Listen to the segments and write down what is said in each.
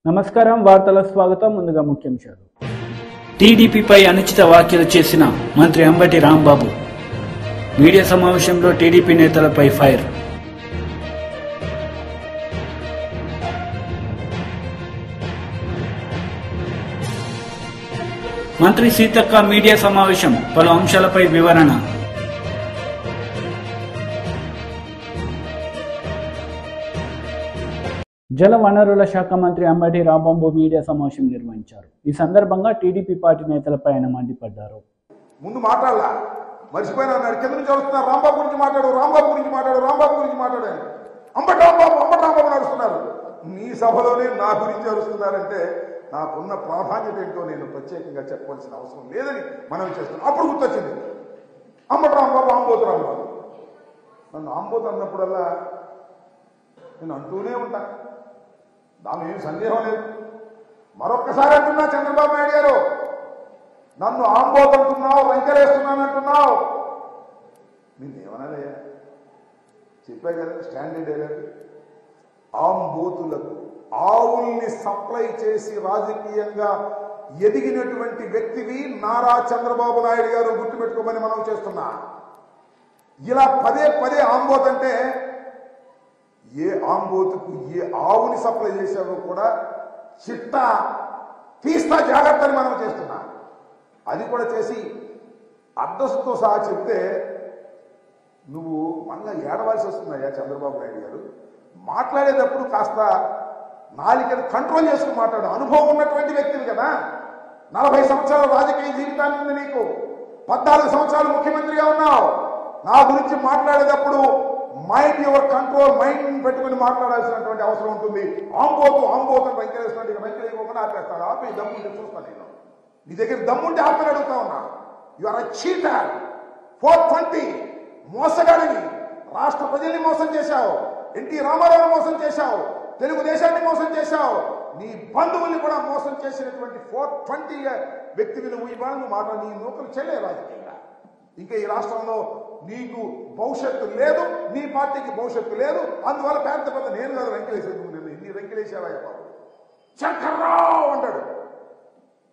నమస్కారం వార్తల స్వాగతం ముందుగా ముఖ్యాంశాలు టీడీపీపై అనుచిత వ్యాఖ్యలు చేసిన మంత్రి అంబటి రాంబాబు మీడియా సమావేశంలో టీడీపీ నేతలపై ఫైర్ మంత్రి సీతక్క మీడియా సమావేశం పలు అంశాలపై వివరణ జల వనరుల శాఖ మంత్రి అంబటి రాంబాబు మీడియా సమావేశం నిర్వహించారు. ఈ సందర్భంగా టీడీపీ పార్టీ నేతలపై ఆయన మండిపడ్డారు. ముందు మాట్లాడలా మర్చిపోయినా అన్నాడు. కింద నుంచి వస్తున్నారు. రాంబాబు గురించి మాట్లాడు, రాంబాబు గురించి మాట్లాడు, రాంబాబు గురించి మాట్లాడాను. అంబటి రాంబాబు నడుస్తున్నారు. మీ సభలోనే నా గురించి అరుస్తున్నారంటే నాకున్న ప్రాధాన్యత ఏంటో నేను ప్రత్యేకంగా చెప్పవలసిన అవసరం లేదని మనం చేస్తున్నాం. అప్పుడు గుర్తొచ్చింది అంబటి రాంబాబు, ఆంబోతు రాంబాబు. నన్ను ఆంబోతు అన్నప్పుడల్లా నేను అంటూనే ఉంటాను, దాని ఏం సందేహం లేదు. మరొక్కసారి అంటున్నా, చంద్రబాబు నాయుడు గారు నన్ను ఆంబోతు అంటున్నావు, రంకెలేస్తున్నాను అంటున్నావు. నేనేమన్నానయ్యా? చెప్పా కదా, స్టాండర్డ్ డైలాగ్. ఆంబోతులకు ఆవుల్ని సప్లై చేసి రాజకీయంగా ఎదిగినటువంటి వ్యక్తివి నారా చంద్రబాబు నాయుడు గారు, గుర్తుపెట్టుకోమని మనం చేస్తున్నా. ఇలా పదే పదే ఆంబోతు అంటే ఏ ఆంబోతుకు ఏ ఆవుని సప్లై చేసావో కూడా చిట్టా తీస్తా జాగ్రత్తని మనం చేస్తున్నా. అది కూడా చేసి అడ్రస్తో సహా చెప్తే నువ్వు మళ్ళీ ఏడవలసి వస్తుందయ్యా చంద్రబాబు నాయుడు గారు. మాట్లాడేటప్పుడు కాస్త నాలికను కంట్రోల్ చేసుకుని మాట్లాడు. అనుభవం ఉన్నటువంటి వ్యక్తివి కదా, 40 సంవత్సరాల రాజకీయ జీవితాన్ని ఉంది నీకు. 14 సంవత్సరాలు ముఖ్యమంత్రిగా ఉన్నావు. నా గురించి మాట్లాడేటప్పుడు మైండ్ యువర్ కంట్రోల్, మైండ్ పెట్టుకుని మాట్లాడాల్సినటువంటి అవసరం ఉంటుంది. ఆంబోతు వెంకటేశ్వర వెంకటేశ్వర ఆపేస్తాడు. ఆపి దమ్ముంటే చూస్తాను నేను. నీ దగ్గర దమ్ముంటే ఆపని అడుగుతా ఉన్నా. You are a cheater. 420 మోసగాడిని. రాష్ట్ర ప్రజల్ని మోసం చేశావు, ఎన్టీ రామారావుని మోసం చేశావు, తెలుగుదేశాన్ని మోసం చేశావు, నీ బంధువుల్ని కూడా మోసం చేసినటువంటి 420 వ్యక్తిని నువ్వు ఇవాళ నువ్వు మాట నీ నూకలు చెల్లే రాజకీయంగా. ఇంకా ఈ రాష్ట్రంలో నీకు భవిష్యత్తు లేదు, నీ పార్టీకి భవిష్యత్తు లేదు. అందువల్ల పెద్ద నేను కాదు వెంకటేశ్వర, నేను ఇన్ని వెంకటేశ్వర శంకర్రావు అంటాడు.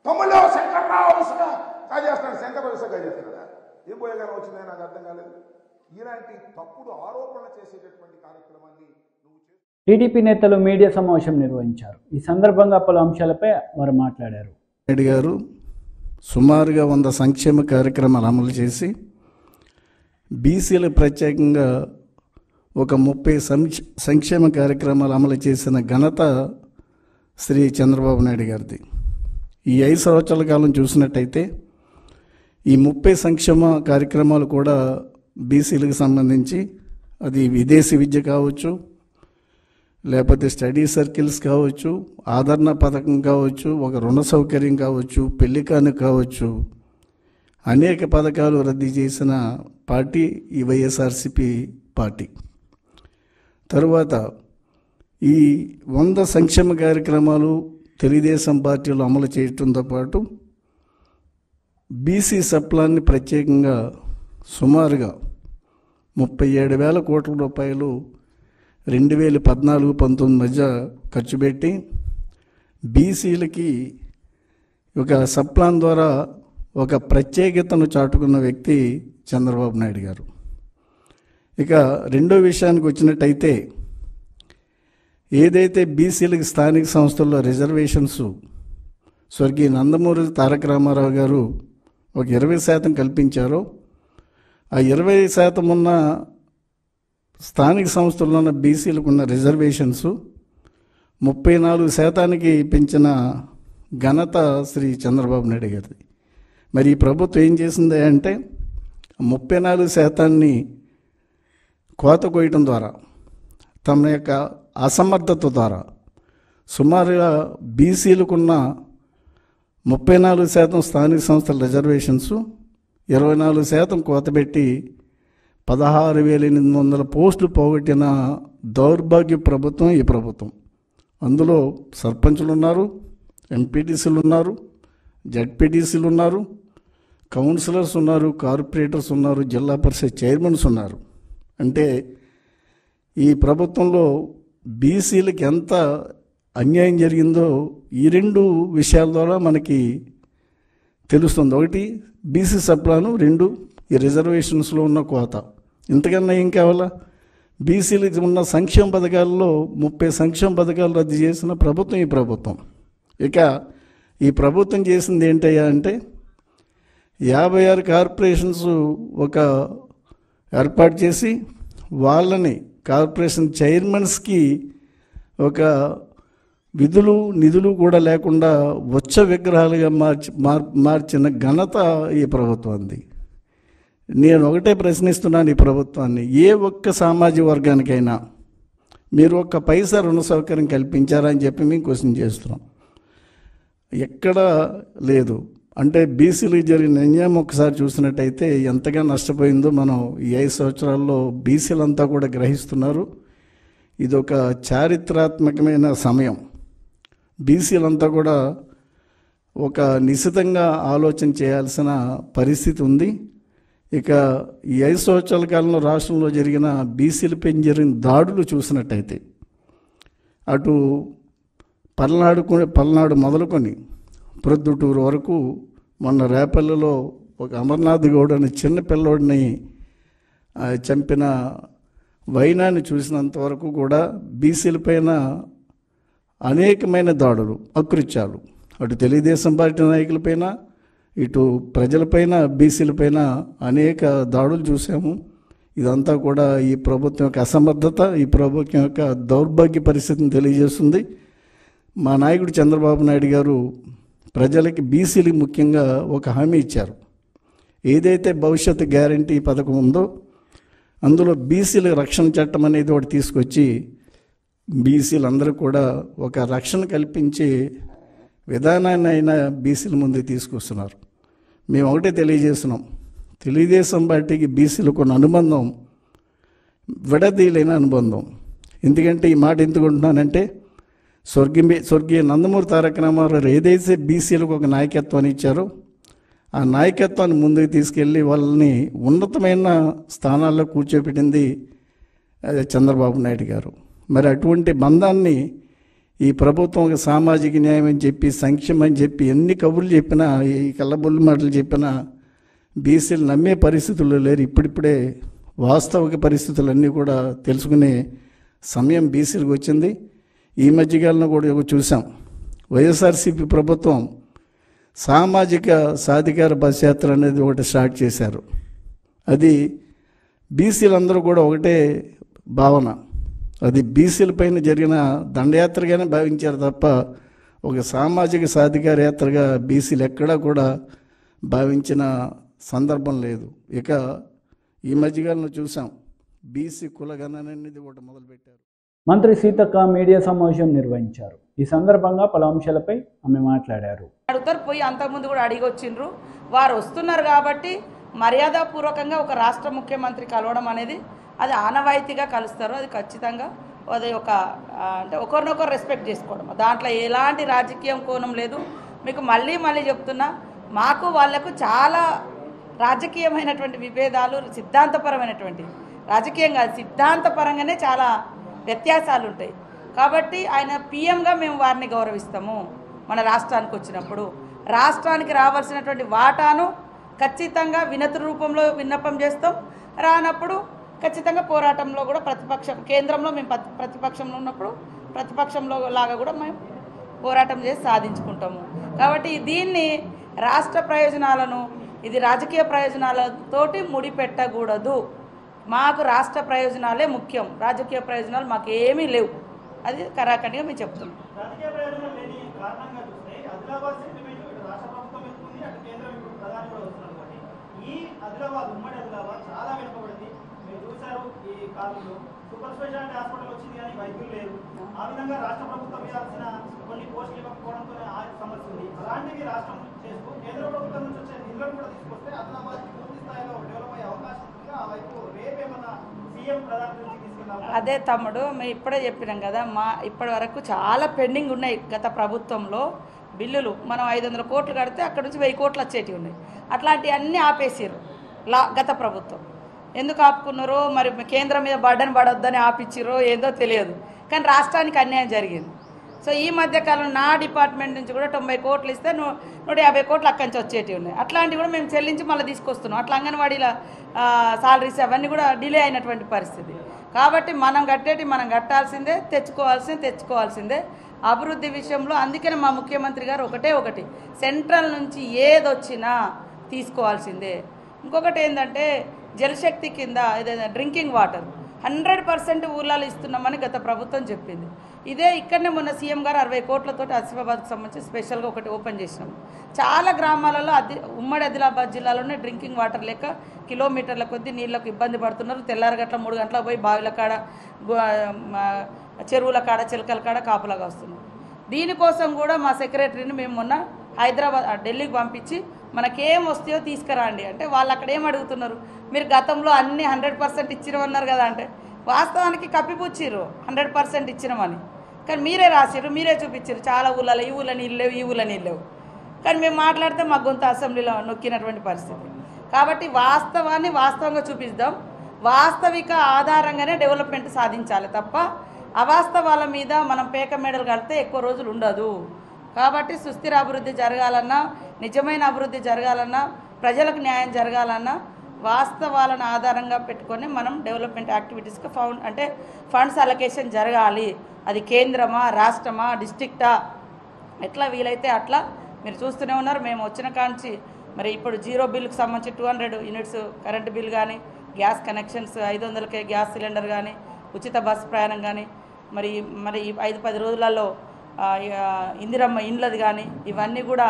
తమ్ముళ్ళు శంకర్రావు ఇసుక కాజేస్తున్నాడు, శంకర్రావు ఇసుక కాజేస్తున్నాడా? ఏం పోయేగానే వచ్చిందని నాకు అర్థం కాలేదు. ఇలాంటి తప్పుడు ఆరోపణ చేసేటటువంటి కార్యక్రమాన్ని టీడీపీ నేతలు మీడియా సమావేశం నిర్వహించారు. ఈ సందర్భంగా పలు అంశాలపై వారు మాట్లాడారు. రెడ్డి గారు సుమారుగా 100 సంక్షేమ కార్యక్రమాలు అమలు చేసి బీసీలకు ప్రత్యేకంగా ఒక 30 సంక్షేమ కార్యక్రమాలు అమలు చేసిన ఘనత శ్రీ చంద్రబాబు నాయుడు గారిది. ఈ 5 సంవత్సరాల కాలం చూసినట్టయితే ఈ 30 సంక్షేమ కార్యక్రమాలు కూడా బీసీలకు సంబంధించి, అది విదేశీ విద్య కావచ్చు, లేకపోతే స్టడీ సర్కిల్స్ కావచ్చు, ఆదరణ పథకం కావచ్చు, ఒక రుణ సౌకర్యం కావచ్చు, పెళ్లి కానుక కావచ్చు, అనేక పథకాలు రద్దు చేసిన పార్టీ ఈ వైఎస్ఆర్సీపీ పార్టీ. తరువాత ఈ 100 సంక్షేమ కార్యక్రమాలు తెలుగుదేశం పార్టీలో అమలు చేయడంతో పాటు బీసీ సప్లాన్ని ప్రత్యేకంగా సుమారుగా 37,000 కోట్ల రూపాయలు 2014-19 మధ్య ఖర్చు పెట్టి బీసీలకి ఒక సప్లాన్ ద్వారా ఒక ప్రత్యేకతను చాటుకున్న వ్యక్తి చంద్రబాబు నాయుడు గారు. ఇక రెండో విషయానికి వచ్చినట్టయితే, ఏదైతే బీసీలకి స్థానిక సంస్థల్లో రిజర్వేషన్స్ స్వర్గీయ నందమూరి తారక రామారావు గారు ఒక 20% కల్పించారో, ఆ 20% ఉన్న స్థానిక సంస్థల్లో ఉన్న బీసీలకు ఉన్న రిజర్వేషన్స్ 34% పెంచిన ఘనత శ్రీ చంద్రబాబు నాయుడు గారిది. మరి ఈ ప్రభుత్వం ఏం చేసింది అంటే 34% కోత కోయటం ద్వారా, తమ యొక్క అసమర్థత ద్వారా సుమారుగా బీసీలకున్న 34% స్థానిక సంస్థల రిజర్వేషన్స్ 24% కోతపెట్టి 16,800 పోస్టులు పోగొట్టిన దౌర్భాగ్య ప్రభుత్వం ఈ ప్రభుత్వం. అందులో సర్పంచులు ఉన్నారు, ఎంపీటీసీలు ఉన్నారు, జడ్పీటీసీలు ఉన్నారు, కౌన్సిలర్స్ ఉన్నారు, కార్పొరేటర్స్ ఉన్నారు, జిల్లా పరిషత్ చైర్మన్స్ ఉన్నారు. అంటే ఈ ప్రభుత్వంలో బీసీలకు ఎంత అన్యాయం జరిగిందో ఈ రెండు విషయాల ద్వారా మనకి తెలుస్తుంది. ఒకటి బీసీ సప్లాను, రెండు ఈ రిజర్వేషన్స్లో ఉన్న కోత. ఇంతకన్నా ఏం కావాలా? బీసీలకు ఉన్న సంక్షేమ పథకాల్లో 30 సంక్షేమ పథకాలు రద్దు చేసిన ప్రభుత్వం ఈ ప్రభుత్వం. ఇక ఈ ప్రభుత్వం చేసింది ఏంటయ్యా అంటే 56 కార్పొరేషన్స్ ఒక ఏర్పాటు చేసి వాళ్ళని కార్పొరేషన్ చైర్మన్స్కి ఒక విధులు నిధులు కూడా లేకుండా వచ్చ విగ్రహాలుగా మార్చిన ఘనత ఈ ప్రభుత్వాన్ని. నేను ఒకటే ప్రశ్నిస్తున్నాను ఈ ప్రభుత్వాన్ని, ఏ ఒక్క సామాజిక వర్గానికైనా మీరు ఒక్క పైసా రుణ సౌకర్యం కల్పించారని చెప్పి మేము క్వశ్చన్ చేస్తున్నాం. ఎక్కడా లేదు. అంటే బీసీలకు జరిగిన అన్యాయం ఒకసారి చూసినట్టయితే ఎంతగా నష్టపోయిందో మనం ఈ 5 సంవత్సరాల్లో బీసీలంతా కూడా గ్రహిస్తున్నారు. ఇది ఒక చారిత్రాత్మకమైన సమయం. బీసీలంతా కూడా ఒక నిశితంగా ఆలోచన చేయాల్సిన పరిస్థితి ఉంది. ఇక ఈ 5 సంవత్సరాల కాలంలో రాష్ట్రంలో జరిగిన బీసీలపై జరిగిన దాడులు చూసినట్టయితే అటు పల్నాడు మొదలుకొని ప్రొద్దుటూరు వరకు, మొన్న రేపల్లిలో ఒక అమర్నాథ్ గౌడ్ అనే చిన్న పిల్లోడిని చంపిన వైనాన్ని చూసినంత వరకు కూడా బీసీలపైన అనేకమైన దాడులు, అకృత్యాలు, అటు తెలుగుదేశం పార్టీ నాయకులపైన ఇటు ప్రజలపైన బీసీలపైన అనేక దాడులు చూసాము. ఇదంతా కూడా ఈ ప్రభుత్వం యొక్క అసమర్థత, ఈ ప్రభుత్వం యొక్క దౌర్భాగ్య పరిస్థితిని తెలియజేస్తుంది. మా నాయకుడు చంద్రబాబు నాయుడు గారు ప్రజలకి బీసీలకి ముఖ్యంగా ఒక హామీ ఇచ్చారు. ఏదైతే భవిష్యత్తు గ్యారంటీ పథకం ఉందో అందులో బీసీల రక్షణ చట్టం అనేది ఒకటి తీసుకొచ్చి బీసీలందరూ కూడా ఒక రక్షణ కల్పించే విధానాన్ని అయినా బీసీల ముందుకు తీసుకొస్తున్నారు. మేము ఒకటే తెలియజేస్తున్నాం, తెలుగుదేశం పార్టీకి బీసీలకు ఉన్న అనుబంధం విడదీయలేని అనుబంధం. ఎందుకంటే ఈ మాట ఎందుకుంటున్నానంటే స్వర్గీయ నందమూరి తారక రామారావు ఏదైతే బీసీలకు ఒక నాయకత్వాన్ని ఇచ్చారో ఆ నాయకత్వాన్ని ముందుకు తీసుకెళ్ళి వాళ్ళని ఉన్నతమైన స్థానాల్లో కూర్చోబెట్టింది చంద్రబాబు నాయుడు గారు. మరి అటువంటి బంధాన్ని ఈ ప్రభుత్వం ఒక సామాజిక న్యాయం అని చెప్పి, సంక్షేమం అని చెప్పి ఎన్ని కబుర్లు చెప్పినా, ఈ కళ్ళబొల్లి మాటలు చెప్పినా బీసీలు నమ్మే పరిస్థితుల్లో లేరు. ఇప్పుడిప్పుడే వాస్తవిక పరిస్థితులన్నీ కూడా తెలుసుకునే సమయం బీసీలకు వచ్చింది. ఈ మధ్యకాలంలో కూడా చూసాం, వైఎస్ఆర్సీపీ ప్రభుత్వం సామాజిక సాధికార బస్ యాత్ర అనేది ఒకటి స్టార్ట్ చేశారు. అది బీసీలందరూ కూడా ఒకటే భావన, అది బీసీలపైన జరిగిన దండయాత్రగానే భావించారు తప్ప ఒక సామాజిక సాధికార యాత్రగా బీసీలు ఎక్కడా కూడా భావించిన సందర్భం లేదు. ఇక ఈ మధ్యకాలంలో చూసాం, బీసీ కులగణన అనేది ఒకటి మొదలుపెట్టారు. మంత్రి సీతక్క మీడియా సమావేశం నిర్వహించారు. ఈ సందర్భంగా పలు అంశాలపై ఆమె మాట్లాడారు. అడుగుతారు, పోయి అంతకుముందు కూడా అడిగి వచ్చిండ్రు. వారు వస్తున్నారు కాబట్టి మర్యాదపూర్వకంగా ఒక రాష్ట్ర ముఖ్యమంత్రి కలవడం అనేది అది ఆనవాయితీగా కలుస్తారు. అది ఖచ్చితంగా అది ఒక అంటే ఒకరినొకరు రెస్పెక్ట్ చేసుకోవడం, దాంట్లో ఎలాంటి రాజకీయం కోణం లేదు. మీకు మళ్ళీ చెప్తున్నా, మాకు వాళ్లకు చాలా రాజకీయమైనటువంటి విభేదాలు, సిద్ధాంతపరమైనటువంటి, రాజకీయం కాదు సిద్ధాంతపరంగానే చాలా వ్యత్యాసాలు ఉంటాయి. కాబట్టి ఆయన పీఎంగా మేము వారిని గౌరవిస్తాము. మన రాష్ట్రానికి వచ్చినప్పుడు రాష్ట్రానికి రావాల్సినటువంటి వాటాను ఖచ్చితంగా వినతి రూపంలో విన్నపం చేస్తాం. రానప్పుడు ఖచ్చితంగా పోరాటంలో కూడా ప్రతిపక్షం, కేంద్రంలో మేము ప్రతిపక్షంలో ఉన్నప్పుడు ప్రతిపక్షంలో లాగా కూడా మేము పోరాటం చేసి సాధించుకుంటాము. కాబట్టి దీన్ని రాష్ట్ర ప్రయోజనాలను ఇది రాజకీయ ప్రయోజనాలతోటి ముడిపెట్టకూడదు. మాకు రాష్ట్ర ప్రయోజనాలే ముఖ్యం, రాజకీయ ప్రయోజనాలు మాకు ఏమీ లేవు. అది కరాఖండిగా మేము చెప్తున్నాం. సూపర్ స్పెషాలిటీ హాస్పిటల్ వచ్చింది కానీ వైద్యులు లేరు. ఆ విధంగా రాష్ట్ర ప్రభుత్వం ఇవ్వాల్సిన కొన్ని పోస్టులు ఇవ్వకపోవడంతో సమస్య ఉంది. అలాంటివి రాష్ట్రం చేస్తూ కేంద్ర ప్రభుత్వం నుంచి వచ్చే నిధులను కూడా తీసుకొస్తే ఆదిలాబాద్ పూర్తి స్థాయిలో డెవలప్ అయ్యే అవకాశం ఉంది. ఆ వైపు రేపేమన్నా సీఎం ప్రధాని తీసుకెళ్ళాలి. అదే తమ్ముడు, మేము ఇప్పుడే చెప్పినాం కదా, ఇప్పటి వరకు చాలా పెండింగ్ ఉన్నాయి. గత ప్రభుత్వంలో బిల్లులు మనం 500 కోట్లు కడితే అక్కడ నుంచి 1000 కోట్లు వచ్చేటివి ఉన్నాయి. అట్లాంటివన్నీ ఆపేసారు గత ప్రభుత్వం. ఎందుకు ఆపుకున్నారో మరి, కేంద్రం మీద బర్డన్ పడొద్దని ఆపిచ్చిరో ఏందో తెలియదు. కానీ రాష్ట్రానికి అన్యాయం జరిగింది. సో ఈ మధ్యకాలం నా డిపార్ట్మెంట్ నుంచి కూడా 90 కోట్లు ఇస్తే 150 కోట్లు అక్కడి నుంచి వచ్చేటివి ఉన్నాయి. అట్లాంటివి కూడా మేము చెల్లించి మళ్ళీ తీసుకొస్తున్నాం. అట్లా అంగన్వాడీల సాలరీస్ అవన్నీ కూడా డిలే అయినటువంటి పరిస్థితి. కాబట్టి మనం కట్టేటి మనం కట్టాల్సిందే, తెచ్చుకోవాల్సిందే అభివృద్ధి విషయంలో. అందుకనే మా ముఖ్యమంత్రి గారు ఒకటి సెంట్రల్ నుంచి ఏదొచ్చినా తీసుకోవాల్సిందే. ఇంకొకటి ఏంటంటే జలశక్తి కింద ఏదైనా డ్రింకింగ్ వాటర్ 100% ఊర్లలో ఇస్తున్నామని గత ప్రభుత్వం చెప్పింది. ఇదే ఇక్కడనే మొన్న సీఎం గారు 60 కోట్లతోటి ఆసిఫాబాద్కి సంబంధించి స్పెషల్గా ఒకటి ఓపెన్ చేసినాం. చాలా గ్రామాలలో ఉమ్మడి ఆదిలాబాద్ జిల్లాలోనే డ్రింకింగ్ వాటర్ లేక కిలోమీటర్ల కొద్దీ నీళ్లకు ఇబ్బంది పడుతున్నారు. తెల్లారగట్ల 3 గంటలకు పోయి బావిల కాడ, చెరువుల కాడ, చిలకల కాడ కాపులాగా వస్తున్నారు. దీనికోసం కూడా మా సెక్రటరీని మేము మొన్న ఢిల్లీకి పంపించి మనకేం వస్తాయో తీసుకురండి అంటే వాళ్ళు అక్కడ ఏం అడుగుతున్నారు, మీరు గతంలో అన్ని 100% ఇచ్చినామన్నారు కదా అంటే వాస్తవానికి కప్పిపుచ్చిర్రు 100% ఇచ్చినామని. కానీ మీరే రాసిర్రు, మీరే చూపించారు చాలా ఊళ్ళలో ఈ ఊళ్ళో నీళ్ళు లేవు, ఈ ఊళ్ళో నీళ్ళు లేవు. కానీ మేము మాట్లాడితే మా గొంతు అసెంబ్లీలో నొక్కినటువంటి పరిస్థితి. కాబట్టి వాస్తవాన్ని వాస్తవంగా చూపిద్దాం. వాస్తవిక ఆధారంగానే డెవలప్మెంట్ సాధించాలి తప్ప అవాస్తవాల మీద మనం పేక మెడలు కడితే ఎక్కువ రోజులు ఉండదు. కాబట్టి సుస్థిర అభివృద్ధి జరగాలన్నా, నిజమైన అభివృద్ధి జరగాలన్నా, ప్రజలకు న్యాయం జరగాలన్నా వాస్తవాలను ఆధారంగా పెట్టుకొని మనం డెవలప్మెంట్ యాక్టివిటీస్కి ఫండ్స్ అలొకేషన్ జరగాలి. అది కేంద్రమా, రాష్ట్రమా, డిస్ట్రిక్టా, ఎట్లా వీలైతే అట్లా. మీరు చూస్తూనే ఉన్నారు మేము వచ్చిన కాంచి మరి ఇప్పుడు 0 బిల్లుకు సంబంధించి 200 యూనిట్స్ కరెంటు బిల్ కానీ, గ్యాస్ కనెక్షన్స్ 500కే గ్యాస్ సిలిండర్ కానీ, ఉచిత బస్సు ప్రయాణం కానీ, మరి 5-10 రోజులలో ఇందిరమ్మ ఇండ్లది కానీ ఇవన్నీ కూడా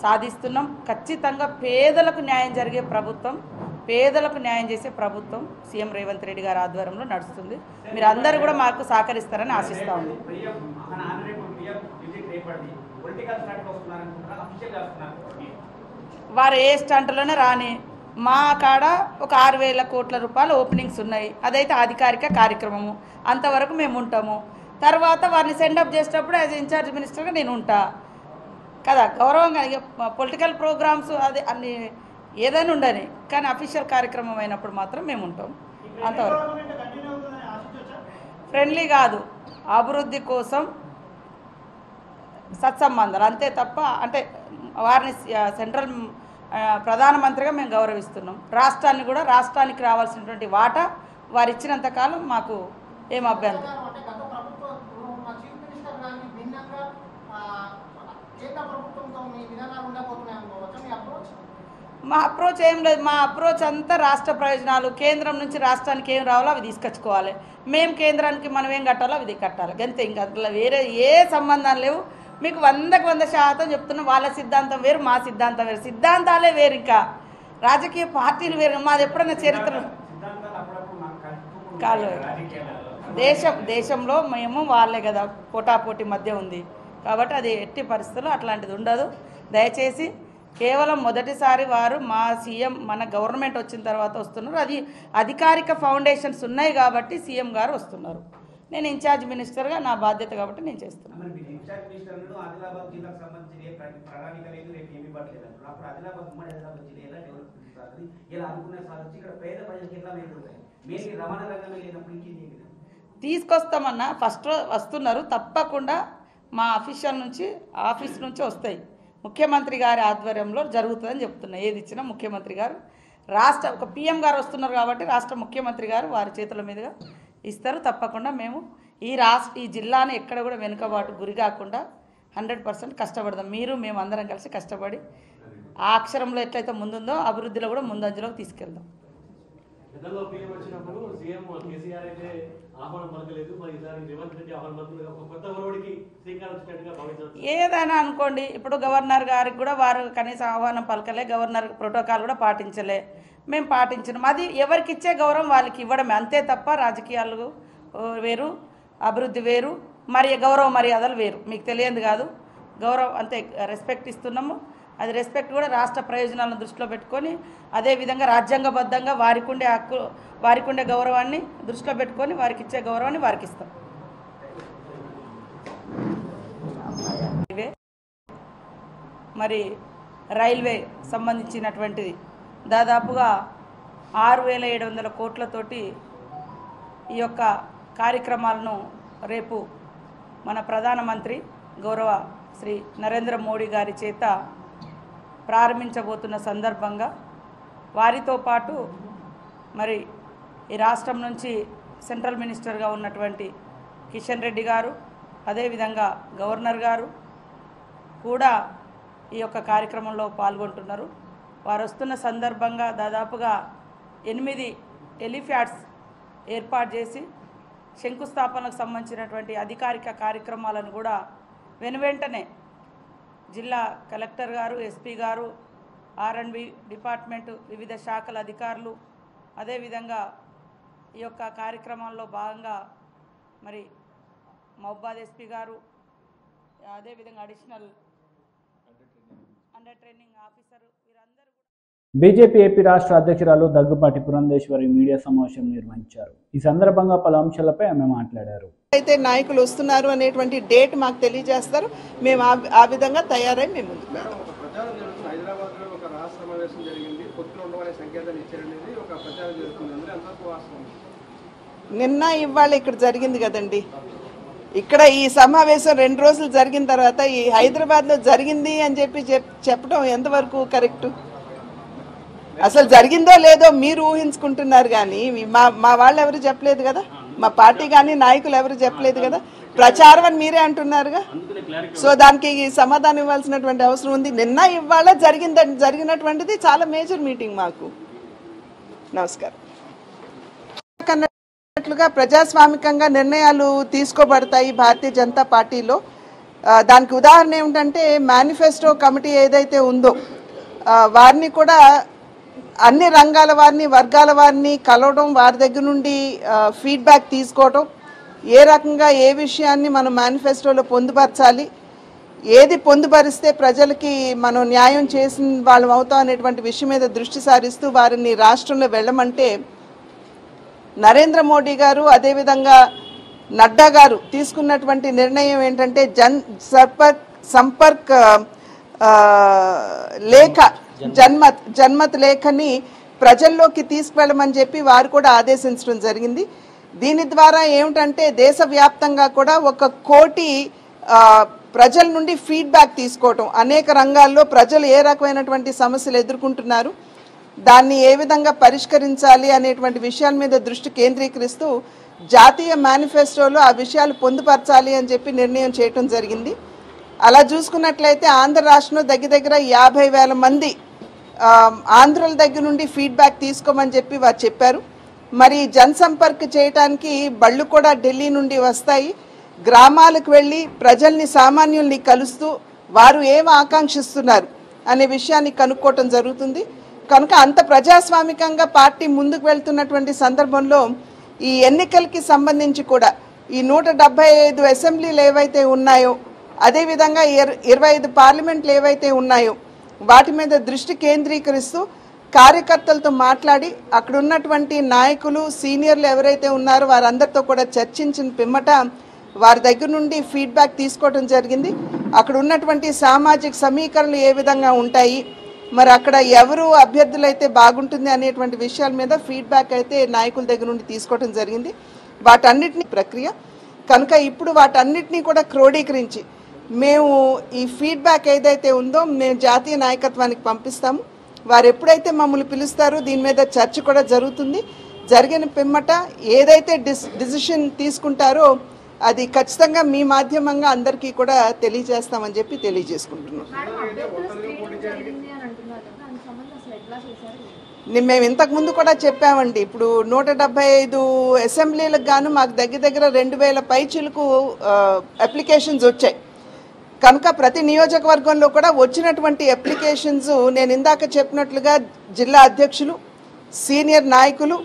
సాధిస్తున్నాం. ఖచ్చితంగా పేదలకు న్యాయం జరిగే ప్రభుత్వం, పేదలకు న్యాయం చేసే ప్రభుత్వం సీఎం రేవంత్ రెడ్డి గారి ఆధ్వర్యంలో నడుస్తుంది. మీరు అందరూ కూడా మాకు సహకరిస్తారని ఆశిస్తా ఉన్నాం. వారు ఏ స్టంట్లోనే రాని మా కాడ ఒక 6,000 కోట్ల రూపాయల ఓపెనింగ్స్ ఉన్నాయి. అదైతే అధికారిక కార్యక్రమము, అంతవరకు మేము ఉంటాము. తర్వాత వారిని సెండప్ చేసేటప్పుడు యాజ్ ఇన్ఛార్జ్ మినిస్టర్గా నేను ఉంటా కదా, గౌరవంగా. పొలిటికల్ ప్రోగ్రామ్స్ అది అన్ని ఏదైనా ఉండని, కానీ అఫీషియల్ కార్యక్రమం అయినప్పుడు మాత్రం మేము ఉంటాం. అంతవరకు ఫ్రెండ్లీ కాదు, అభివృద్ధి కోసం సత్సంబంధాలు అంతే తప్ప. అంటే వారిని సెంట్రల్ ప్రధానమంత్రిగా మేము గౌరవిస్తున్నాం. రాష్ట్రాన్ని కూడా, రాష్ట్రానికి రావాల్సినటువంటి వాటా వారు ఇచ్చినంతకాలం మాకు ఏం అభ్యంతరం. మా అప్రోచ్ ఏం లేదు. మా అప్రోచ్ అంతా రాష్ట్ర ప్రయోజనాలు, కేంద్రం నుంచి రాష్ట్రానికి ఏం రావాలో అవి తీసుకొచ్చుకోవాలి. మేము కేంద్రానికి మనం ఏం కట్టాలో అవి కట్టాలి, అంతే. ఇంకా అట్లా వేరే ఏ సంబంధాలు లేవు. మీకు 100% చెప్తున్నాం. వాళ్ళ సిద్ధాంతం వేరు, మా సిద్ధాంతం వేరు, సిద్ధాంతాలే వేరు. ఇంకా రాజకీయ పార్టీలు వేరు. మాది ఎప్పుడైనా చరిత్ర కాదు. దేశంలో మేము వాళ్ళే కదా, పోటాపోటీ మధ్య ఉంది. కాబట్టి అది ఎట్టి పరిస్థితుల్లో అట్లాంటిది ఉండదు. దయచేసి కేవలం మొదటిసారి వారు మా సీఎం మన గవర్నమెంట్ వచ్చిన తర్వాత వస్తున్నారు. అది అధికారిక ఫౌండేషన్స్ ఉన్నాయి కాబట్టి సీఎం గారు వస్తున్నారు. నేను ఇన్ఛార్జ్ మినిస్టర్గా నా బాధ్యత కాబట్టి నేను చేస్తున్నాను. తీసుకొస్తామన్నా ఫస్ట్ వస్తున్నారు. తప్పకుండా మా ఆఫీస్ నుంచి వస్తాయి. ముఖ్యమంత్రి గారి ఆధ్వర్యంలో జరుగుతుందని చెప్తున్నా. ఏది ఇచ్చినా ముఖ్యమంత్రి గారు ఒక పిఎం గారు వస్తున్నారు కాబట్టి రాష్ట్ర ముఖ్యమంత్రి గారు వారి చేతుల మీదుగా ఇస్తారు. తప్పకుండా మేము ఈ జిల్లాను ఎక్కడ కూడా వెనుకబాటు గురి కాకుండా 100% కష్టపడదాం. మేము అందరం కలిసి కష్టపడి ఆ అక్షరంలో ఎట్లయితే ముందుందో అభివృద్ధిలో కూడా ముందంజలోకి తీసుకెళ్దాం. ఏదైనా అనుకోండి, ఇప్పుడు గవర్నర్ గారికి కూడా వారు కనీసం ఆహ్వానం పలకలే, గవర్నర్ ప్రోటోకాల్ కూడా పాటించలే, మేము పాటించినాం. అది ఎవరికి ఇచ్చే గౌరవం వాళ్ళకి ఇవ్వడమే, అంతే తప్ప రాజకీయాలు వేరు, అభివృద్ధి వేరు, గౌరవ మర్యాదలు వేరు. మీకు తెలియదు కాదు. గౌరవం అంతే, రెస్పెక్ట్ ఇస్తున్నాము. అది రెస్పెక్ట్ కూడా రాష్ట్ర ప్రయోజనాలను దృష్టిలో పెట్టుకొని, అదేవిధంగా రాజ్యాంగబద్ధంగా వారికి ఉండే గౌరవాన్ని దృష్టిలో పెట్టుకొని వారికి ఇచ్చే గౌరవాన్ని వారికి ఇస్తాం. మరి రైల్వే సంబంధించినటువంటిది దాదాపుగా 6,700 కోట్లతోటి ఈ యొక్క కార్యక్రమాలను రేపు మన ప్రధానమంత్రి గౌరవ శ్రీ నరేంద్ర మోడీ గారి చేత ప్రారంభించబోతున్న సందర్భంగా వారితో పాటు మరి ఈ రాష్ట్రం నుంచి సెంట్రల్ మినిస్టర్గా ఉన్నటువంటి కిషన్ రెడ్డి గారు, అదేవిధంగా గవర్నర్ గారు కూడా ఈ యొక్క కార్యక్రమంలో పాల్గొంటున్నారు. వారు వస్తున్న సందర్భంగా దాదాపుగా 8 హెలిప్యాడ్స్ ఏర్పాటు చేసి శంకుస్థాపనకు సంబంధించినటువంటి అధికారిక కార్యక్రమాలను కూడా వెనువెంటనే జిల్లా కలెక్టర్ గారు, ఎస్పీ గారు, R&B డిపార్ట్మెంటు, వివిధ శాఖల అధికారులు, అదేవిధంగా ఈ యొక్క కార్యక్రమంలో భాగంగా మరి మహబాద్ ఎస్పీ గారు, అదేవిధంగా అడిషనల్ అండర్ ట్రైనింగ్ ఆఫీసరు వీరందరూ బీజేపీ ఏపీ రాష్ట్ర అధ్యక్షురాలు దగ్గుపాటి పురంధేశ్వరి మీడియా సమావేశం నిర్వహించారు. ఈ సందర్భంగా పలు అంశాలపై ఆమె మాట్లాడారు. అయితే నాయకులు వస్తున్నారు అనేటువంటి డేట్ మాకు తెలియజేస్తారు. మేము ఆ విధంగా తయారై మేము నిన్న ఇవాళ ఇక్కడ జరిగింది కదండి. ఇక్కడ ఈ సమావేశం 2 రోజులు జరిగిన తర్వాత ఈ హైదరాబాద్లో జరిగింది అని చెప్పడం ఎంతవరకు కరెక్టు? అసలు జరిగిందో లేదో మీరు ఊహించుకుంటున్నారు కానీ మా వాళ్ళు ఎవరు చెప్పలేదు కదా, మా పార్టీ కానీ నాయకులు ఎవరు చెప్పలేదు కదా. ప్రచారం అని మీరే అంటున్నారుగా. సో దానికి సమాధానం ఇవ్వాల్సినటువంటి అవసరం ఉంది. నిన్న ఇవాళ జరిగినటువంటిది చాలా మేజర్ మీటింగ్ మాకు. నమస్కారం. అన్నట్లుగా ప్రజాస్వామికంగా నిర్ణయాలు తీసుకోబడతాయి భారతీయ జనతా పార్టీలో. దానికి ఉదాహరణ ఏమిటంటే మేనిఫెస్టో కమిటీ ఏదైతే ఉందో వారిని కూడా అన్ని రంగాల వారిని, వర్గాల వారిని కలవడం, వారి దగ్గర నుండి ఫీడ్బ్యాక్ తీసుకోవడం, ఏ రకంగా ఏ విషయాన్ని మనం మేనిఫెస్టోలో పొందుపరచాలి, ఏది పొందుపరిస్తే ప్రజలకి మనం న్యాయం చేసిన వాళ్ళం అవుతాం అనేటువంటి విషయం మీద దృష్టి సారిస్తూ వారిని రాష్ట్రంలో వెళ్ళమంటే నరేంద్ర మోడీ గారు అదేవిధంగా నడ్డా గారు తీసుకున్నటువంటి నిర్ణయం ఏంటంటే సంపర్క్ లేఖ జన్మత్ లేఖని ప్రజల్లోకి తీసుకువెళ్ళమని చెప్పి వారు కూడా ఆదేశించడం జరిగింది. దీని ద్వారా ఏమిటంటే దేశవ్యాప్తంగా కూడా 1 కోటి ప్రజల నుండి ఫీడ్బ్యాక్ తీసుకోవటం, అనేక రంగాల్లో ప్రజలు ఏ రకమైనటువంటి సమస్యలు ఎదుర్కొంటున్నారు, దాన్ని ఏ విధంగా పరిష్కరించాలి అనేటువంటి విషయాల మీద దృష్టి కేంద్రీకరిస్తూ జాతీయ మేనిఫెస్టోలో ఆ విషయాలు పొందుపరచాలి అని చెప్పి నిర్ణయం చేయటం జరిగింది. అలా చూసుకున్నట్లయితే ఆంధ్ర రాష్ట్రంలో దగ్గర 50,000 మంది ఆంధ్రుల దగ్గర నుండి ఫీడ్బ్యాక్ తీసుకోమని చెప్పి వారు చెప్పారు. మరి జనసంపర్క్ చేయడానికి బళ్ళు కూడా ఢిల్లీ నుండి వస్తాయి. గ్రామాలకు వెళ్ళి ప్రజల్ని, సామాన్యుల్ని కలుస్తూ వారు ఏం ఆకాంక్షిస్తున్నారు అనే విషయాన్ని కనుక్కోవటం జరుగుతుంది. కనుక అంత ప్రజాస్వామికంగా పార్టీ ముందుకు వెళ్తున్నటువంటి సందర్భంలో ఈ ఎన్నికలకి సంబంధించి కూడా ఈ 175 అసెంబ్లీలు ఏవైతే ఉన్నాయో, అదేవిధంగా 25 పార్లమెంట్లు ఏవైతే ఉన్నాయో వాటి మీద దృష్టి కేంద్రీకరిస్తూ కార్యకర్తలతో మాట్లాడి అక్కడ ఉన్నటువంటి నాయకులు, సీనియర్లు ఎవరైతే ఉన్నారో వారందరితో కూడా చర్చించిన పిమ్మట వారి దగ్గర నుండి ఫీడ్బ్యాక్ తీసుకోవడం జరిగింది. అక్కడ ఉన్నటువంటి సామాజిక సమీకరణలు ఏ విధంగా ఉంటాయి, మరి అక్కడ ఎవరు అభ్యర్థులైతే బాగుంటుంది అనేటువంటి విషయాల మీద ఫీడ్బ్యాక్ అయితే నాయకుల దగ్గర నుండి తీసుకోవడం జరిగింది. వాటన్నిటిని ప్రక్రియ కనుక ఇప్పుడు వాటన్నిటినీ కూడా క్రోడీకరించి మేము ఈ ఫీడ్బ్యాక్ ఏదైతే ఉందో మేము జాతీయ నాయకత్వానికి పంపిస్తాము. వారు ఎప్పుడైతే మమ్మల్ని పిలుస్తారో దీని మీద చర్చ కూడా జరుగుతుంది. జరిగిన పిమ్మట ఏదైతే డిసిషన్ తీసుకుంటారో అది ఖచ్చితంగా మీ మాధ్యమంగా అందరికీ కూడా తెలియజేస్తామని చెప్పి తెలియజేసుకుంటున్నాం. మేము ఇంతకుముందు కూడా చెప్పామండి. ఇప్పుడు 175 అసెంబ్లీలకు గాను మాకు దగ్గర 2,000 పైచిలకు అప్లికేషన్స్ వచ్చాయి. కనుక ప్రతి నియోజకవర్గంలో కూడా వచ్చినటువంటి అప్లికేషన్స్ నేను ఇందాక చెప్పినట్లుగా జిల్లా అధ్యక్షులు, సీనియర్ నాయకులు,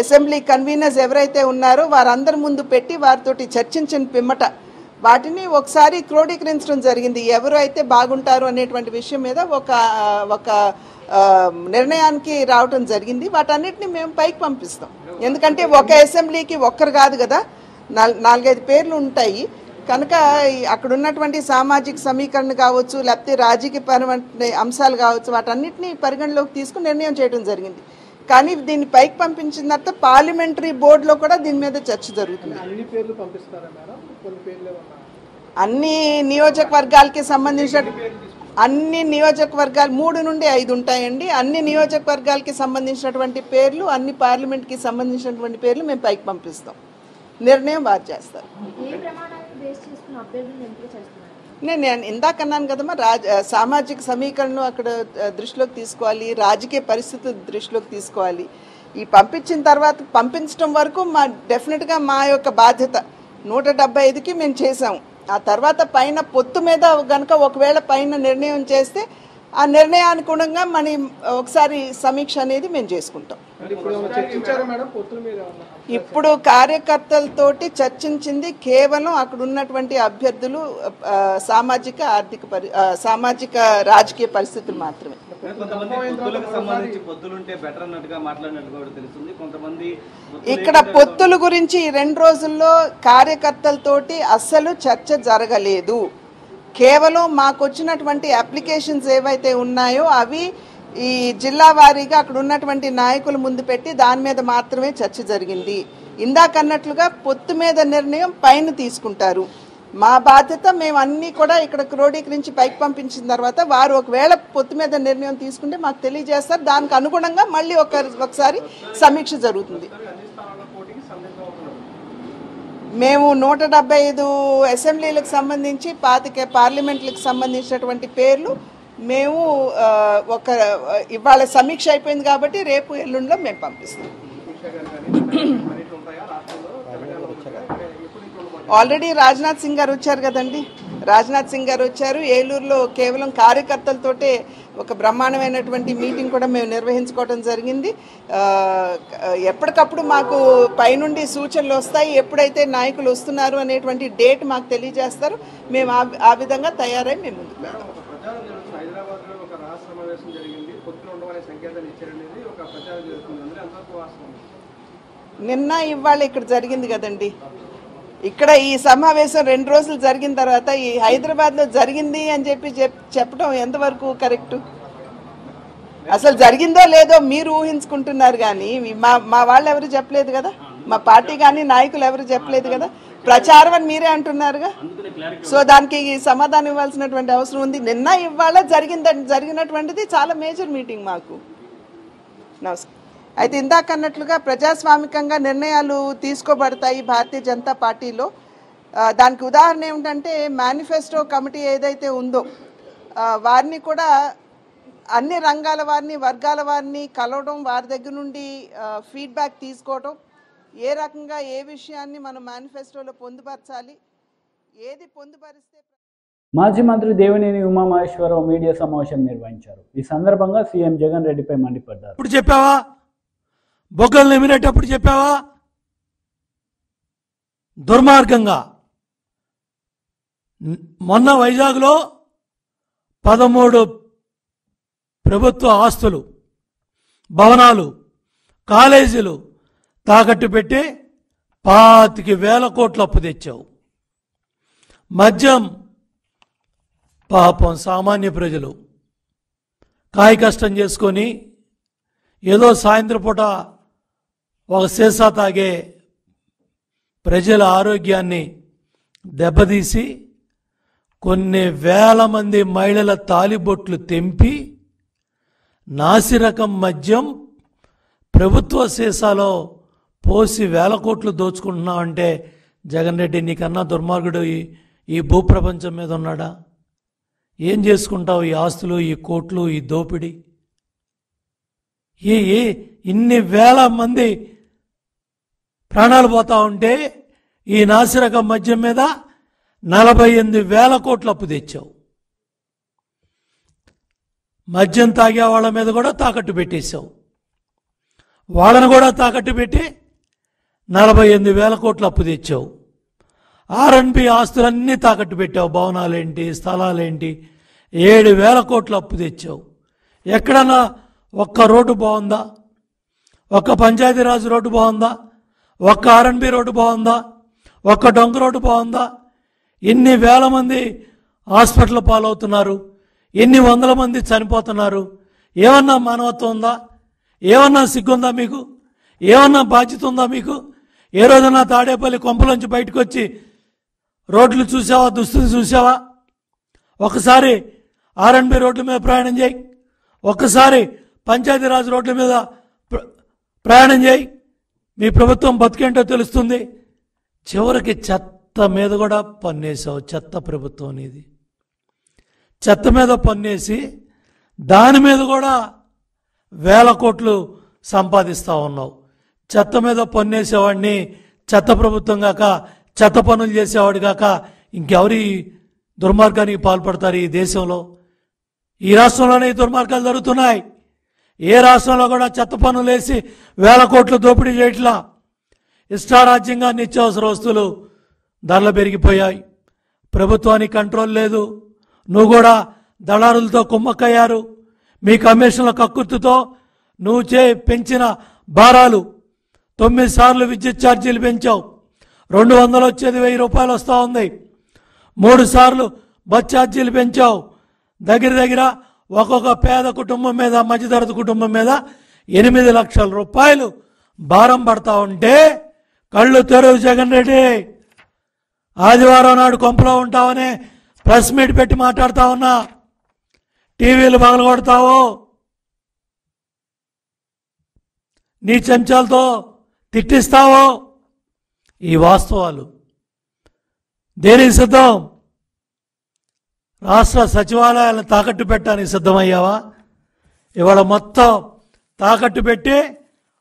అసెంబ్లీ కన్వీనర్స్ ఎవరైతే ఉన్నారో వారందరి ముందు పెట్టి వారితోటి చర్చించిన పిమ్మట వాటిని ఒకసారి క్రోడీకరించడం జరిగింది. ఎవరు అయితే బాగుంటారు అనేటువంటి విషయం మీద ఒక నిర్ణయానికి రావటం జరిగింది. వాటన్నిటిని మేము పైకి పంపిస్తాం. ఎందుకంటే ఒక అసెంబ్లీకి ఒక్కరు కాదు కదా, 4-5 పేర్లు ఉంటాయి. కనుక అక్కడ ఉన్నటువంటి సామాజిక సమీకరణ కావచ్చు, లేకపోతే రాజకీయపరమైన అంశాలు కావచ్చు, వాటన్నిటిని పరిగణలోకి తీసుకుని నిర్ణయం చేయడం జరిగింది. కానీ దీన్ని పైకి పంపించిన తర్వాత పార్లమెంటరీ బోర్డులో కూడా దీని మీద చర్చ జరుగుతుంది. అన్ని నియోజకవర్గాలకి సంబంధించిన అన్ని నియోజకవర్గాలు 3 నుండి 5 ఉంటాయండి. అన్ని నియోజకవర్గాలకి సంబంధించినటువంటి పేర్లు, అన్ని పార్లమెంట్కి సంబంధించినటువంటి పేర్లు మేము పైకి పంపిస్తాం. నిర్ణయం వారు చేస్తారు. నేను ఇందాక అన్నాను కదమ్మా, సామాజిక సమీకరణను అక్కడ దృష్టిలోకి తీసుకోవాలి, రాజకీయ పరిస్థితులు దృష్టిలోకి తీసుకోవాలి. ఈ పంపించిన తర్వాత పంపించడం వరకు డెఫినెట్గా మా యొక్క బాధ్యత 175కి మేము చేసాము. ఆ తర్వాత పైన పొత్తు మీద కనుక ఒకవేళ పైన నిర్ణయం చేస్తే ఆ నిర్ణయానుగుణంగా మనం ఒకసారి సమీక్ష అనేది మేము చేసుకుంటాం. ఇప్పుడు కార్యకర్తలతోటి చర్చించింది కేవలం అక్కడ ఉన్నటువంటి అభ్యర్థులు సామాజిక రాజకీయ పరిస్థితులు మాత్రమే. ఇక్కడ పొత్తుల గురించి 2 రోజుల్లో కార్యకర్తలతోటి అస్సలు చర్చ జరగలేదు. కేవలం మాకు వచ్చినటువంటి అప్లికేషన్స్ ఏవైతే ఉన్నాయో అవి ఈ జిల్లా వారీగా అక్కడ ఉన్నటువంటి నాయకుల ముందు పెట్టి దాని మీద మాత్రమే చర్చ జరిగింది. ఇందాక అన్నట్లుగా పొత్తు మీద నిర్ణయం పైన తీసుకుంటారు. మా బాధ్యత మేము అన్నీ కూడా ఇక్కడ క్రోడీకరించి పైకి పంపించిన తర్వాత వారు ఒకవేళ పొత్తు మీద నిర్ణయం తీసుకుంటే మాకు తెలియజేస్తారు. దానికి అనుగుణంగా మళ్ళీ ఒకసారి సమీక్ష జరుగుతుంది. మేము 175 అసెంబ్లీలకు సంబంధించి 25 పార్లమెంట్లకు సంబంధించినటువంటి పేర్లు మేము ఇవాళ సమీక్ష అయిపోయింది కాబట్టి రేపు ఎల్లుండిలో మేము పంపిస్తాం. ఆల్రెడీ రాజ్నాథ్ సింగ్ గారు వచ్చారు కదండి. రాజ్నాథ్ సింగ్ గారు వచ్చారు. ఏలూరులో కేవలం కార్యకర్తలతోటే ఒక బ్రహ్మాండమైనటువంటి మీటింగ్ కూడా మేము నిర్వహించుకోవడం జరిగింది. ఎప్పటికప్పుడు మాకు పైనుండి సూచనలు వస్తాయి. ఎప్పుడైతే నాయకులు వస్తున్నారు అనేటువంటి డేట్ మాకు తెలియజేస్తారు. మేము ఆ విధంగా తయారై మేము ముందుకు వెళ్తాం. నిన్న ఇవాళ ఇక్కడ జరిగింది కదండి. ఇక్కడ ఈ సమావేశం 2 రోజులు జరిగిన తర్వాత ఈ హైదరాబాద్లో జరిగింది అని చెప్పడం ఎంతవరకు కరెక్టు? అసలు జరిగిందో లేదో మీరు ఊహించుకుంటున్నారు కానీ మా వాళ్ళు ఎవరు చెప్పలేదు కదా, మా పార్టీ కానీ నాయకులు ఎవరు చెప్పలేదు కదా. ప్రచారం అని మీరే అంటున్నారుగా. సో దానికి సమాధానం ఇవ్వాల్సినటువంటి అవసరం ఉంది. నిన్న ఇవాళ జరిగినటువంటిది చాలా మేజర్ మీటింగ్ మాకు. నమస్కారం. అయితే ఇందాక అన్నట్లుగా ప్రజాస్వామికంగా నిర్ణయాలు తీసుకోబడతాయి భారతీయ జనతా పార్టీలో. దానికి ఉదాహరణ ఏమిటంటే మేనిఫెస్టో కమిటీ ఏదైతే ఉందో వారిని కూడా అన్ని రంగాల వారిని, వర్గాల వారిని కలవడం, వారి దగ్గర నుండి ఫీడ్బ్యాక్ తీసుకోవడం, ఏ రకంగా ఏ విషయాన్ని మనం మేనిఫెస్టోలో పొందుపరచాలి, ఏది పొందుపరిస్తే. మాజీ మంత్రి దేవినేని ఉమామహేశ్వరరావు మీడియా సమావేశం నిర్వహించారు. ఈ సందర్భంగా సీఎం జగన్ రెడ్డిపై మండిపడ్డారు. ఇప్పుడు చెప్పావా? బొగ్గలు నిమిరేటప్పుడు చెప్పావా? దుర్మార్గంగా మొన్న వైజాగ్లో 13 ప్రభుత్వ ఆస్తులు, భవనాలు, కాలేజీలు తాకట్టు పెట్టి 25,000 కోట్ల అప్పు తెచ్చావు. మద్యం పాపం సామాన్య ప్రజలు కాయ కష్టం చేసుకొని ఏదో సాయంత్రం పూట ఒక సీసా తాగే ప్రజల ఆరోగ్యాన్ని దెబ్బతీసి కొన్ని వేల మంది మహిళల తాలిబొట్లు తెంపి నాసిరకం మద్యం ప్రభుత్వ సీసాలో పోసి 1000 కోట్లు దోచుకుంటున్నావంటే జగన్ రెడ్డి నీకన్నా దుర్మార్గుడు ఈ భూప్రపంచం మీద ఉన్నాడా? ఏం చేసుకుంటావు ఈ ఆస్తులు, ఈ కోట్లు, ఈ దోపిడీ? ఇన్ని వేల మంది ప్రాణాలు పోతా ఉంటే ఈ నాసిరకం మద్యం మీద 48,000 కోట్ల అప్పు తెచ్చావు. మద్యం తాగే వాళ్ళ మీద కూడా తాకట్టు పెట్టేశావు. వాళ్ళను కూడా తాకట్టు పెట్టి 48,000 కోట్ల అప్పు తెచ్చావు. ఆర్ఎన్బి ఆస్తులన్నీ తాకట్టు పెట్టావు. భవనాలేంటి, స్థలాలేంటి, 7,000 కోట్ల అప్పు తెచ్చావు. ఎక్కడన్నా ఒక్క రోడ్డు బాగుందా? ఒక్క పంచాయతీరాజ్ రోడ్డు బాగుందా? ఒక్క ఆర్ఎన్బి రోడ్డు బాగుందా? ఒక్క డొంక రోడ్డు బాగుందా? ఎన్ని వేల మంది హాస్పిటల్ పాలవుతున్నారు, ఎన్ని వందల మంది చనిపోతున్నారు. ఏమన్నా మానవత్వం ఉందా? ఏమన్నా సిగ్గుందా మీకు? ఏమన్నా బాధ్యత ఉందా మీకు? ఏ రోజన్నా తాడేపల్లి కొంపలోంచి బయటకు వచ్చి రోడ్లు చూసావా, దుస్తులు చూసావా? ఒకసారి ఆర్ఎన్బి రోడ్ల మీద ప్రయాణం చేయి, ఒక్కసారి పంచాయతీరాజ్ రోడ్ల మీద ప్రయాణం చేయి, మీ ప్రభుత్వం బతికేంటో తెలుస్తుంది. చివరికి చెత్త మీద కూడా పన్నేసావు. చెత్త ప్రభుత్వం అనేది. చెత్త మీద పన్నేసి దాని మీద కూడా వేల కోట్లు సంపాదిస్తూ ఉన్నావు. చెత్త మీద పన్నేసేవాడిని చెత్త ప్రభుత్వం కాక, చెత్త పనులు చేసేవాడు కాక ఇంకెవరి దుర్మార్గానికి పాల్పడతారు ఈ దేశంలో? ఈ రాష్ట్రంలోనే ఈ దుర్మార్గాలు జరుగుతున్నాయి. ఏ రాష్ట్రంలో కూడా చెత్త పన్నులు వేసి వేల కోట్లు దోపిడీ చేయట్లా. ఇష్టారాజ్యంగా నిత్యావసర వస్తువులు ధరలు పెరిగిపోయాయి. ప్రభుత్వానికి కంట్రోల్ లేదు. నువ్వు కూడా దళారులతో కుమ్మక్కయ్యారు. మీ కమిషన్ల కక్కుర్తితో నువ్వు పెంచిన భారాలు 9 సార్లు విద్యుత్ ఛార్జీలు పెంచావు. 200 వచ్చేది 1000 రూపాయలు వస్తూ ఉంది. 3 సార్లు బస్ ఛార్జీలు పెంచావు. దగ్గర ఒక్కొక్క పేద కుటుంబం మీద, మధ్యతరగతి కుటుంబం మీద 8 లక్షల రూపాయలు భారం పడతా ఉంటే కళ్ళు తెరువు జగన్ రెడ్డి. ఆదివారం నాడు కొంపలో ఉంటావనే ప్రెస్ మీట్ పెట్టి మాట్లాడుతా ఉన్నా. టీవీలు పగలగొడతావు, నీ చెంచాలతో తిట్టిస్తావు. ఈ వాస్తవాలు దేనికి సిద్ధం? రాష్ట్ర సచివాలయాలను తాకట్టు పెట్టడానికి సిద్ధమయ్యావా? ఇవాళ మొత్తం తాకట్టు పెట్టి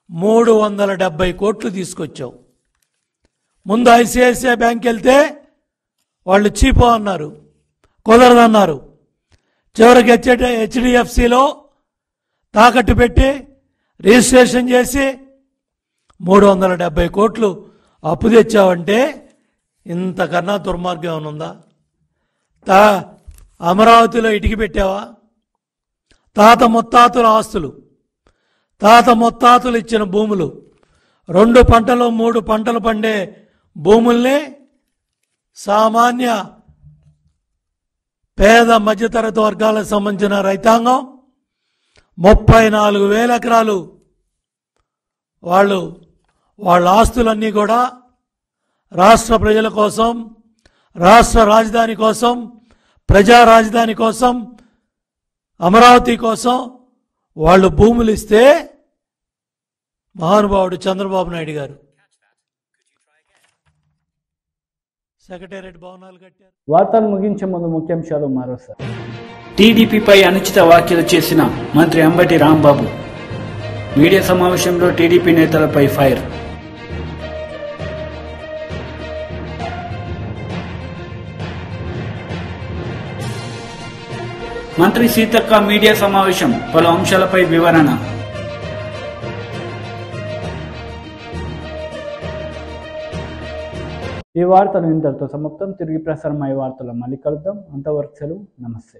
370 కోట్లు తీసుకొచ్చావు. ముందు ఐసిఐసిఐ బ్యాంక్ వెళ్తే వాళ్ళు చీపో అన్నారు, కుదరదన్నారు. చివరికి హెచ్డిఎఫ్సిలో తాకట్టు పెట్టి రిజిస్ట్రేషన్ చేసి 370 కోట్లు అప్పు తెచ్చావంటే ఇంతకన్నా దుర్మార్గం ఏమైనా ఉందా? అమరావతిలో ఇటుక పెట్టావా? తాత ముత్తాతల ఆస్తులు, తాత ముత్తాతలు ఇచ్చిన భూములు, 2 పంటలు 3 పంటలు పండే భూముల్ని సామాన్య పేద మధ్యతరగతి వర్గాలకు సంబంధించిన రైతాంగం 34,000 ఎకరాలు వాళ్ళ ఆస్తులన్నీ కూడా రాష్ట్ర ప్రజల కోసం, రాష్ట్ర రాజధాని కోసం, ప్రజా రాజధాని కోసం, అమరావతి కోసం వాళ్ళు భూములు ఇస్తే మహానుభావుడు చంద్రబాబు నాయుడు గారు సెక్రటేరియట్ భవనాలు కట్టారు. వార్తలు ముగించే ముందు ముఖ్యాంశాలు మరోసారి. టీడీపీపై అనుచిత వ్యాఖ్యలు చేసిన మంత్రి అంబటి రాంబాబు. మీడియా సమావేశంలో టీడీపీ నేతలపై ఫైర్. మంత్రి సీతక్క మీడియా సమావేశం, పలు అంశాలపై వివరణ. ఈ వార్తలు ఇంతటితో సమాప్తం. తిరిగి ప్రసారమయ్యే వార్తలు మళ్ళీ కలుద్దాం. అంతవరకు సెలవు. నమస్తే.